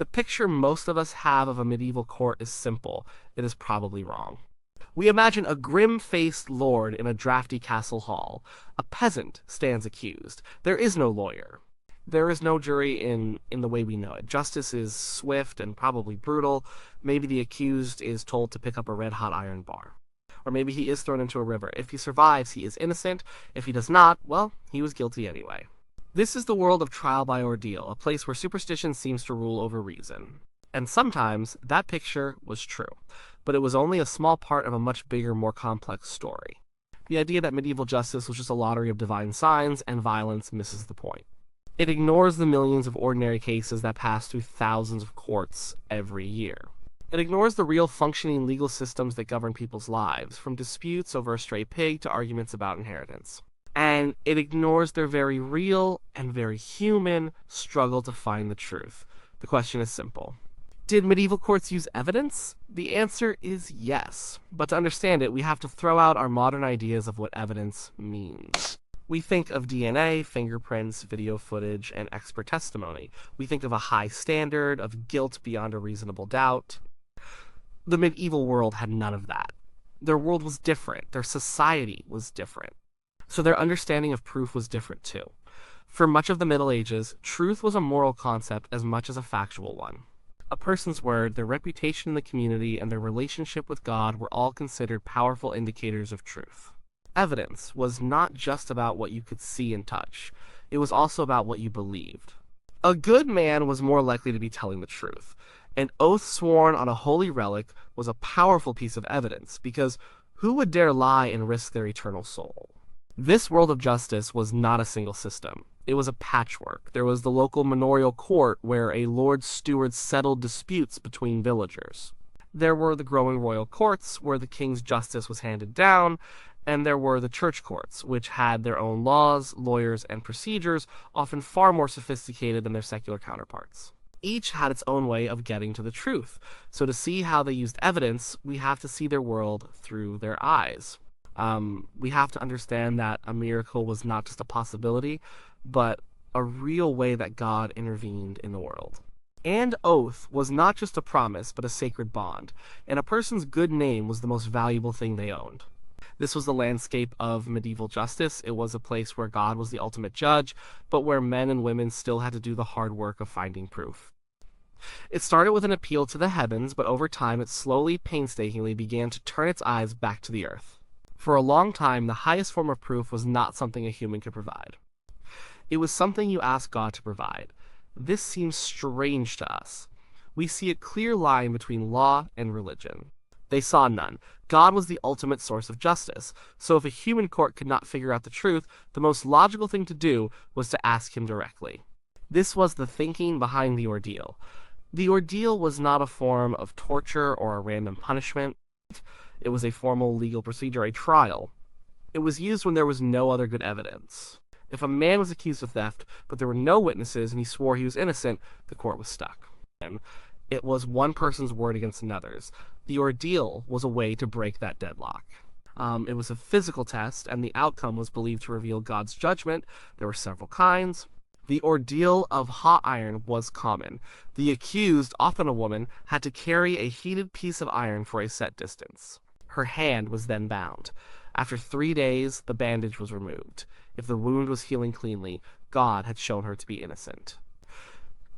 The picture most of us have of a medieval court is simple. It is probably wrong. We imagine a grim-faced lord in a drafty castle hall. A peasant stands accused. There is no lawyer. There is no jury in the way we know it. Justice is swift and probably brutal. Maybe the accused is told to pick up a red-hot iron bar. Or maybe he is thrown into a river. If he survives, he is innocent. If he does not, well, he was guilty anyway. This is the world of trial by ordeal, a place where superstition seems to rule over reason. And sometimes that picture was true, but it was only a small part of a much bigger, more complex story. The idea that medieval justice was just a lottery of divine signs and violence misses the point. It ignores the millions of ordinary cases that pass through thousands of courts every year. It ignores the real functioning legal systems that govern people's lives, from disputes over a stray pig to arguments about inheritance. And it ignores their very real and very human struggle to find the truth. The question is simple. Did medieval courts use evidence? The answer is yes. But to understand it, we have to throw out our modern ideas of what evidence means. We think of DNA, fingerprints, video footage, and expert testimony. We think of a high standard, of guilt beyond a reasonable doubt. The medieval world had none of that. Their world was different. Their society was different. So their understanding of proof was different too. For much of the Middle Ages, truth was a moral concept as much as a factual one. A person's word, their reputation in the community, and their relationship with God were all considered powerful indicators of truth. Evidence was not just about what you could see and touch. It was also about what you believed. A good man was more likely to be telling the truth. An oath sworn on a holy relic was a powerful piece of evidence, because who would dare lie and risk their eternal soul? This world of justice was not a single system. It was a patchwork. There was the local manorial court where a lord steward settled disputes between villagers. There were the growing royal courts where the king's justice was handed down, and there were the church courts, which had their own laws, lawyers, and procedures, often far more sophisticated than their secular counterparts. Each had its own way of getting to the truth, so to see how they used evidence, we have to see their world through their eyes. We have to understand that a miracle was not just a possibility, but a real way that God intervened in the world. And oath was not just a promise, but a sacred bond, and a person's good name was the most valuable thing they owned. This was the landscape of medieval justice. It was a place where God was the ultimate judge, but where men and women still had to do the hard work of finding proof. It started with an appeal to the heavens, but over time it slowly, painstakingly began to turn its eyes back to the earth. For a long time, the highest form of proof was not something a human could provide. It was something you asked God to provide. This seems strange to us. We see a clear line between law and religion. They saw none. God was the ultimate source of justice, so if a human court could not figure out the truth, the most logical thing to do was to ask him directly. This was the thinking behind the ordeal. The ordeal was not a form of torture or a random punishment. It was a formal legal procedure, a trial. It was used when there was no other good evidence. If a man was accused of theft, but there were no witnesses and he swore he was innocent, the court was stuck. It was one person's word against another's. The ordeal was a way to break that deadlock. It was a physical test, and the outcome was believed to reveal God's judgment. There were several kinds. The ordeal of hot iron was common. The accused, often a woman, had to carry a heated piece of iron for a set distance. Her hand was then bound. After 3 days, the bandage was removed. If the wound was healing cleanly, God had shown her to be innocent.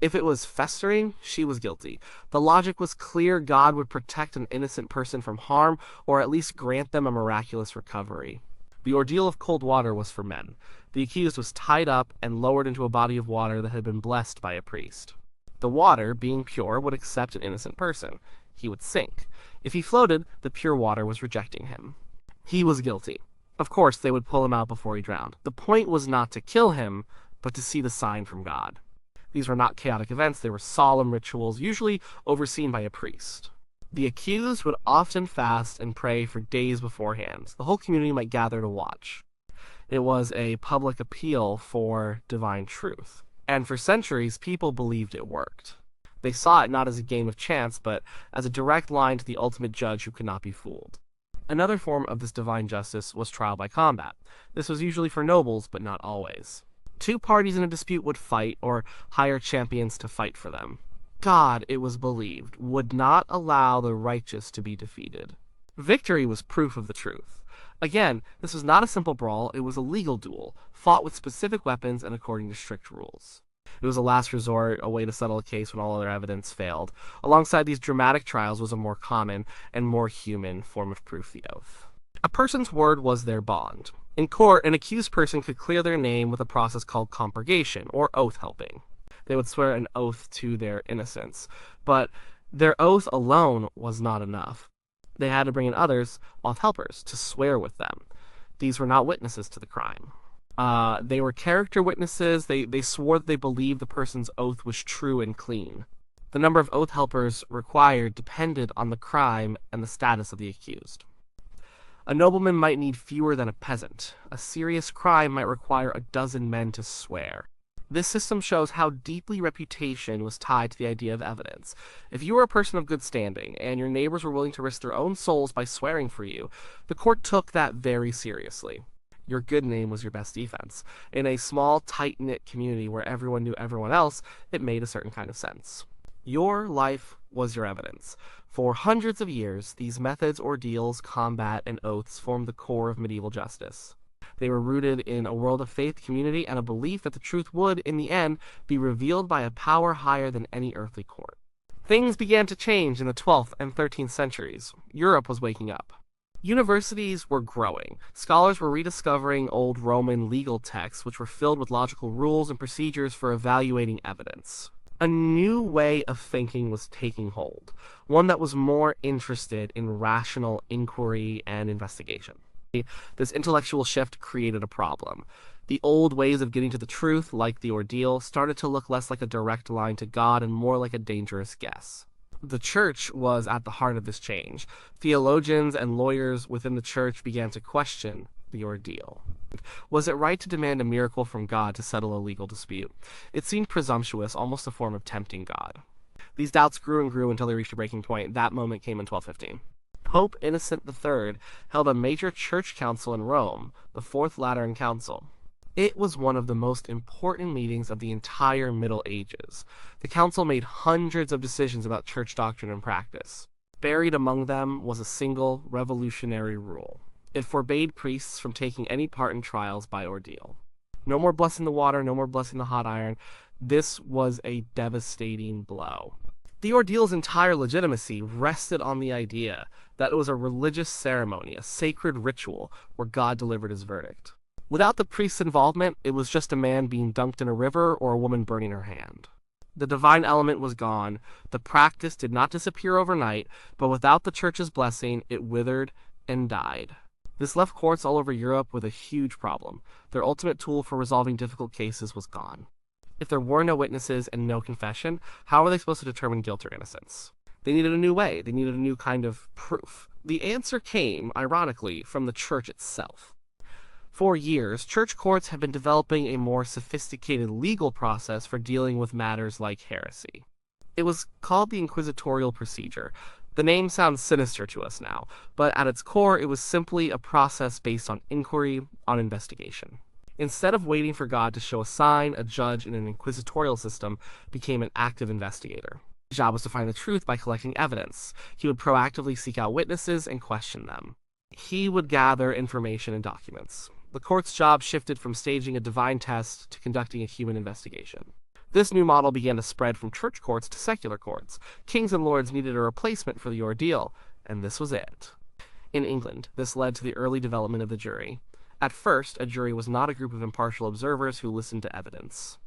If it was festering, she was guilty. The logic was clear. God would protect an innocent person from harm, or at least grant them a miraculous recovery. The ordeal of cold water was for men. The accused was tied up and lowered into a body of water that had been blessed by a priest. The water, being pure, would accept an innocent person. He would sink. If he floated, the pure water was rejecting him. He was guilty. Of course, they would pull him out before he drowned. The point was not to kill him, but to see the sign from God. These were not chaotic events, they were solemn rituals, usually overseen by a priest. The accused would often fast and pray for days beforehand. The whole community might gather to watch. It was a public appeal for divine truth. And for centuries, people believed it worked. They saw it not as a game of chance, but as a direct line to the ultimate judge who could not be fooled. Another form of this divine justice was trial by combat. This was usually for nobles, but not always. Two parties in a dispute would fight, or hire champions to fight for them. God, it was believed, would not allow the righteous to be defeated. Victory was proof of the truth. Again, this was not a simple brawl, it was a legal duel, fought with specific weapons and according to strict rules. It was a last resort, a way to settle a case when all other evidence failed. Alongside these dramatic trials was a more common and more human form of proof, the oath. A person's word was their bond. In court, an accused person could clear their name with a process called compurgation, or oath helping. They would swear an oath to their innocence, but their oath alone was not enough. They had to bring in others, oath helpers, to swear with them. These were not witnesses to the crime. They were character witnesses. They swore that they believed the person's oath was true and clean. The number of oath helpers required depended on the crime and the status of the accused. A nobleman might need fewer than a peasant. A serious crime might require a dozen men to swear. This system shows how deeply reputation was tied to the idea of evidence. If you were a person of good standing, and your neighbors were willing to risk their own souls by swearing for you, the court took that very seriously. Your good name was your best defense. In a small, tight-knit community where everyone knew everyone else, it made a certain kind of sense. Your life was your evidence. For hundreds of years, these methods, ordeals, combat, and oaths formed the core of medieval justice. They were rooted in a world of faith, community, and a belief that the truth would, in the end, be revealed by a power higher than any earthly court. Things began to change in the 12th and 13th centuries. Europe was waking up. Universities were growing. Scholars were rediscovering old Roman legal texts, which were filled with logical rules and procedures for evaluating evidence. A new way of thinking was taking hold, one that was more interested in rational inquiry and investigation. This intellectual shift created a problem. The old ways of getting to the truth, like the ordeal, started to look less like a direct line to God and more like a dangerous guess. The church was at the heart of this change. Theologians and lawyers within the church began to question the ordeal. Was it right to demand a miracle from God to settle a legal dispute? It seemed presumptuous, almost a form of tempting God. These doubts grew and grew until they reached a breaking point. That moment came in 1215. Pope Innocent III held a major church council in Rome, the Fourth Lateran Council. It was one of the most important meetings of the entire Middle Ages. The council made hundreds of decisions about church doctrine and practice. Buried among them was a single revolutionary rule. It forbade priests from taking any part in trials by ordeal. No more blessing the water, no more blessing the hot iron. This was a devastating blow. The ordeal's entire legitimacy rested on the idea that it was a religious ceremony, a sacred ritual where God delivered his verdict. Without the priest's involvement, it was just a man being dunked in a river or a woman burning her hand. The divine element was gone. The practice did not disappear overnight, but without the church's blessing, it withered and died. This left courts all over Europe with a huge problem. Their ultimate tool for resolving difficult cases was gone. If there were no witnesses and no confession, how were they supposed to determine guilt or innocence? They needed a new way. They needed a new kind of proof. The answer came, ironically, from the church itself. For years, church courts have been developing a more sophisticated legal process for dealing with matters like heresy. It was called the inquisitorial procedure. The name sounds sinister to us now, but at its core, it was simply a process based on inquiry, on investigation. Instead of waiting for God to show a sign, a judge in an inquisitorial system became an active investigator. His job was to find the truth by collecting evidence. He would proactively seek out witnesses and question them. He would gather information and documents. The court's job shifted from staging a divine test to conducting a human investigation. This new model began to spread from church courts to secular courts. Kings and lords needed a replacement for the ordeal, and this was it. In England, this led to the early development of the jury. At first, a jury was not a group of impartial observers who listened to evidence.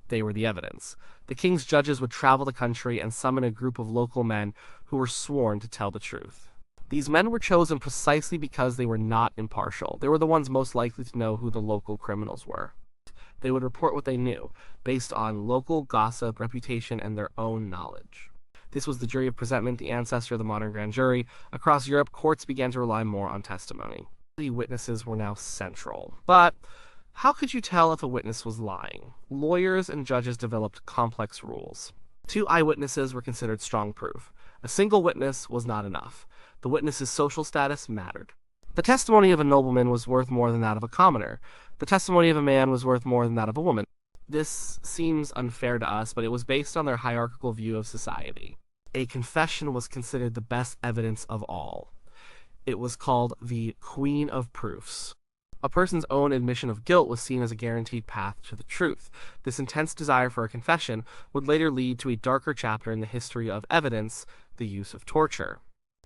They were the evidence. The king's judges would travel the country and summon a group of local men who were sworn to tell the truth. These men were chosen precisely because they were not impartial. They were the ones most likely to know who the local criminals were. They would report what they knew, based on local gossip, reputation, and their own knowledge. This was the jury of presentment, the ancestor of the modern grand jury. Across Europe, courts began to rely more on testimony. The witnesses were now central. But how could you tell if a witness was lying? Lawyers and judges developed complex rules. 2 eyewitnesses were considered strong proof. A single witness was not enough. The witness's social status mattered. The testimony of a nobleman was worth more than that of a commoner. The testimony of a man was worth more than that of a woman. This seems unfair to us, but it was based on their hierarchical view of society. A confession was considered the best evidence of all. It was called the Queen of Proofs. A person's own admission of guilt was seen as a guaranteed path to the truth. This intense desire for a confession would later lead to a darker chapter in the history of evidence, the use of torture.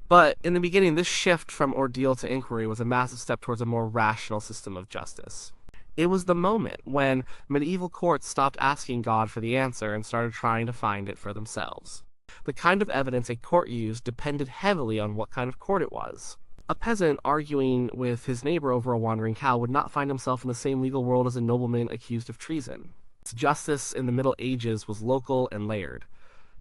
But in the beginning, this shift from ordeal to inquiry was a massive step towards a more rational system of justice. It was the moment when medieval courts stopped asking God for the answer and started trying to find it for themselves. The kind of evidence a court used depended heavily on what kind of court it was. A peasant arguing with his neighbor over a wandering cow would not find himself in the same legal world as a nobleman accused of treason. Justice in the Middle Ages was local and layered.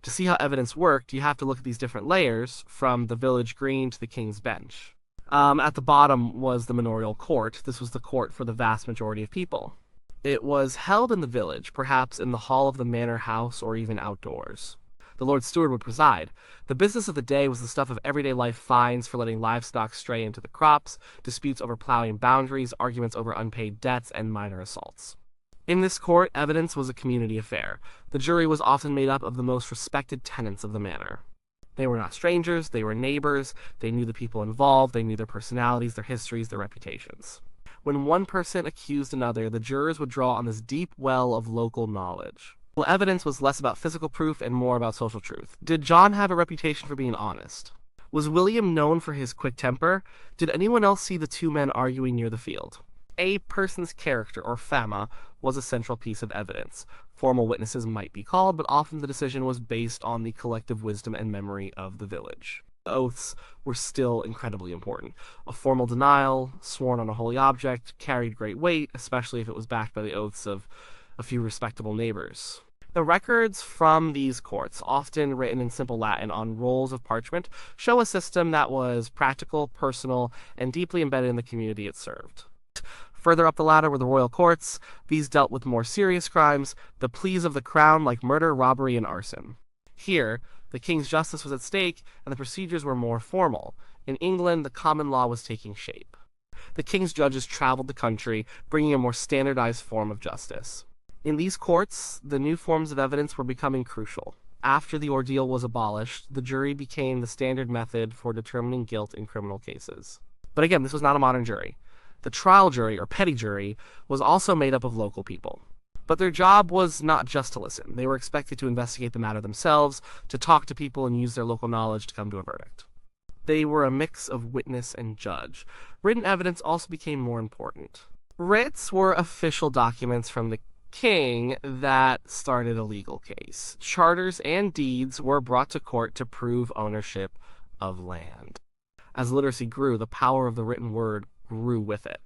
To see how evidence worked, you have to look at these different layers, from the village green to the king's bench. At the bottom was the manorial court. This was the court for the vast majority of people. It was held in the village, perhaps in the hall of the manor house or even outdoors. The Lord Steward would preside. The business of the day was the stuff of everyday life: fines for letting livestock stray into the crops, disputes over plowing boundaries, arguments over unpaid debts, and minor assaults. In this court, evidence was a community affair. The jury was often made up of the most respected tenants of the manor. They were not strangers, they were neighbors, they knew the people involved, they knew their personalities, their histories, their reputations. When one person accused another, the jurors would draw on this deep well of local knowledge. Well, evidence was less about physical proof and more about social truth. Did John have a reputation for being honest? Was William known for his quick temper? Did anyone else see the two men arguing near the field? A person's character, or fama, was a central piece of evidence. Formal witnesses might be called, but often the decision was based on the collective wisdom and memory of the village. Oaths were still incredibly important. A formal denial, sworn on a holy object, carried great weight, especially if it was backed by the oaths of a few respectable neighbors. The records from these courts, often written in simple Latin on rolls of parchment, show a system that was practical, personal, and deeply embedded in the community it served. Further up the ladder were the royal courts. These dealt with more serious crimes, the pleas of the crown like murder, robbery, and arson. Here, the king's justice was at stake, and the procedures were more formal. In England, the common law was taking shape. The king's judges traveled the country, bringing a more standardized form of justice. In these courts, the new forms of evidence were becoming crucial. After the ordeal was abolished, the jury became the standard method for determining guilt in criminal cases. But again, this was not a modern jury. The trial jury, or petty jury, was also made up of local people. But their job was not just to listen. They were expected to investigate the matter themselves, to talk to people and use their local knowledge to come to a verdict. They were a mix of witness and judge. Written evidence also became more important. Writs were official documents from the king that started a legal case. Charters and deeds were brought to court to prove ownership of land. As literacy grew, the power of the written word grew with it.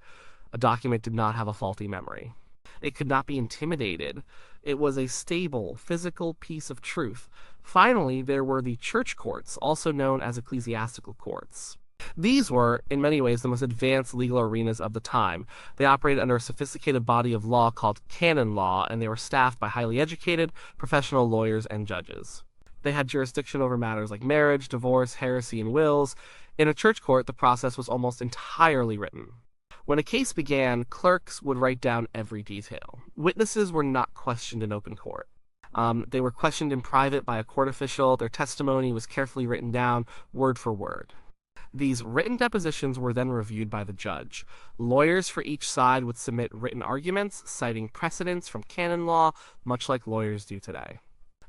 A document did not have a faulty memory. It could not be intimidated. It was a stable, physical piece of truth. Finally, there were the church courts, also known as ecclesiastical courts. These were, in many ways, the most advanced legal arenas of the time. They operated under a sophisticated body of law called canon law, and they were staffed by highly educated, professional lawyers and judges. They had jurisdiction over matters like marriage, divorce, heresy, and wills. In a church court, the process was almost entirely written. When a case began, clerks would write down every detail. Witnesses were not questioned in open court. They were questioned in private by a court official. Their testimony was carefully written down, word for word. These written depositions were then reviewed by the judge. Lawyers for each side would submit written arguments, citing precedents from canon law, much like lawyers do today.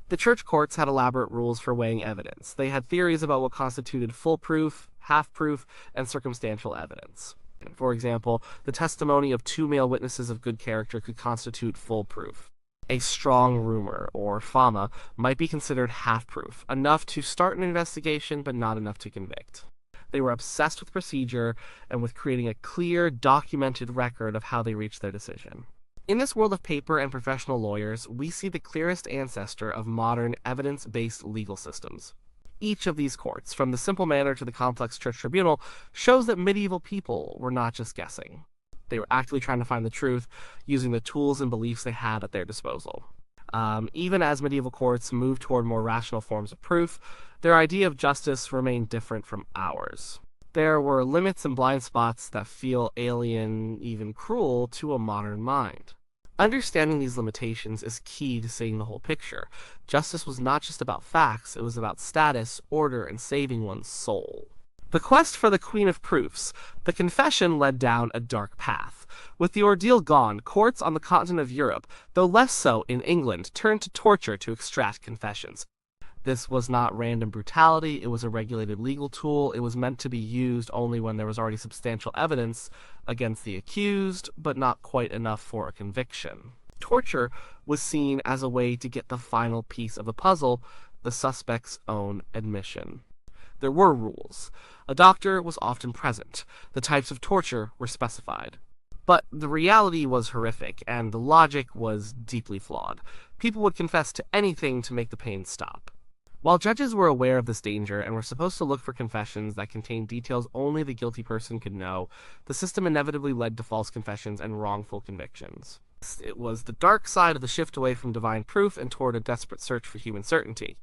The church courts had elaborate rules for weighing evidence. They had theories about what constituted full proof, half proof, and circumstantial evidence. For example, the testimony of two male witnesses of good character could constitute full proof. A strong rumor, or fama, might be considered half proof, enough to start an investigation but not enough to convict. They were obsessed with procedure and with creating a clear, documented record of how they reached their decision. In this world of paper and professional lawyers, we see the clearest ancestor of modern evidence-based legal systems. Each of these courts, from the simple manor to the complex church tribunal, shows that medieval people were not just guessing. They were actively trying to find the truth, using the tools and beliefs they had at their disposal. Even as medieval courts moved toward more rational forms of proof, their idea of justice remained different from ours. There were limits and blind spots that feel alien, even cruel, to a modern mind. Understanding these limitations is key to seeing the whole picture. Justice was not just about facts, it was about status, order, and saving one's soul. The quest for the Queen of Proofs, the confession led down a dark path. With the ordeal gone, courts on the continent of Europe, though less so in England, turned to torture to extract confessions. This was not random brutality, it was a regulated legal tool. It was meant to be used only when there was already substantial evidence against the accused, but not quite enough for a conviction. Torture was seen as a way to get the final piece of the puzzle, the suspect's own admission. There were rules. A doctor was often present. The types of torture were specified. But the reality was horrific, and the logic was deeply flawed. People would confess to anything to make the pain stop. While judges were aware of this danger and were supposed to look for confessions that contained details only the guilty person could know, the system inevitably led to false confessions and wrongful convictions. It was the dark side of the shift away from divine proof and toward a desperate search for human certainty.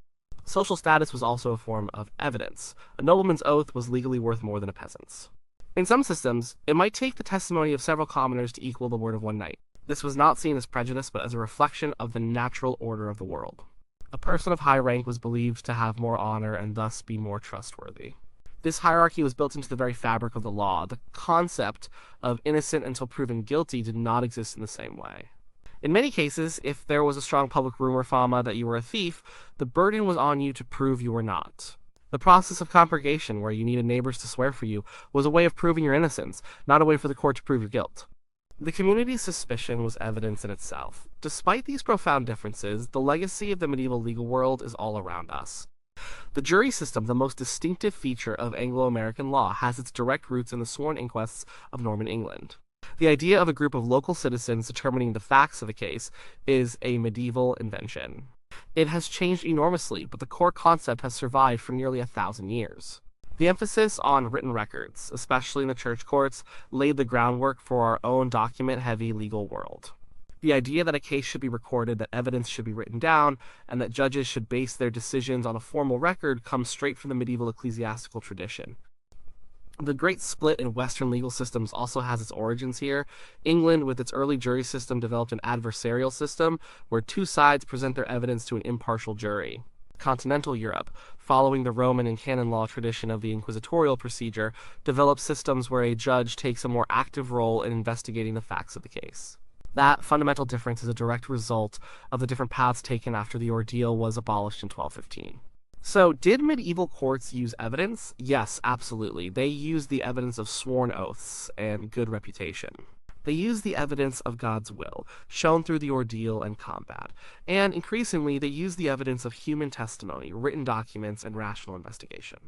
Social status was also a form of evidence. A nobleman's oath was legally worth more than a peasant's. In some systems, it might take the testimony of several commoners to equal the word of one knight. This was not seen as prejudice, but as a reflection of the natural order of the world. A person of high rank was believed to have more honor and thus be more trustworthy. This hierarchy was built into the very fabric of the law. The concept of innocent until proven guilty did not exist in the same way. In many cases, if there was a strong public rumor fama that you were a thief, the burden was on you to prove you were not. The process of compurgation, where you needed neighbors to swear for you, was a way of proving your innocence, not a way for the court to prove your guilt. The community's suspicion was evidence in itself. Despite these profound differences, the legacy of the medieval legal world is all around us. The jury system, the most distinctive feature of Anglo-American law, has its direct roots in the sworn inquests of Norman England. The idea of a group of local citizens determining the facts of a case is a medieval invention. It has changed enormously, but the core concept has survived for nearly 1,000 years. The emphasis on written records, especially in the church courts, laid the groundwork for our own document-heavy legal world. The idea that a case should be recorded, that evidence should be written down, and that judges should base their decisions on a formal record comes straight from the medieval ecclesiastical tradition. The great split in Western legal systems also has its origins here. England, with its early jury system, developed an adversarial system where two sides present their evidence to an impartial jury. Continental Europe, following the Roman and canon law tradition of the inquisitorial procedure, developed systems where a judge takes a more active role in investigating the facts of the case. That fundamental difference is a direct result of the different paths taken after the ordeal was abolished in 1215. So, did medieval courts use evidence? Yes, absolutely. They used the evidence of sworn oaths and good reputation. They used the evidence of God's will, shown through the ordeal and combat. And increasingly, they used the evidence of human testimony, written documents, and rational investigation.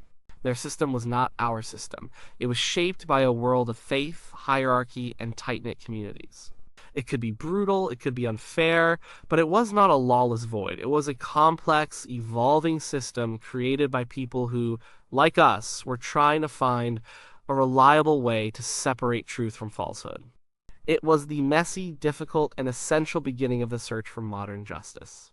Their system was not our system. It was shaped by a world of faith, hierarchy, and tight-knit communities. It could be brutal, it could be unfair, but it was not a lawless void. It was a complex, evolving system created by people who, like us, were trying to find a reliable way to separate truth from falsehood. It was the messy, difficult, and essential beginning of the search for modern justice.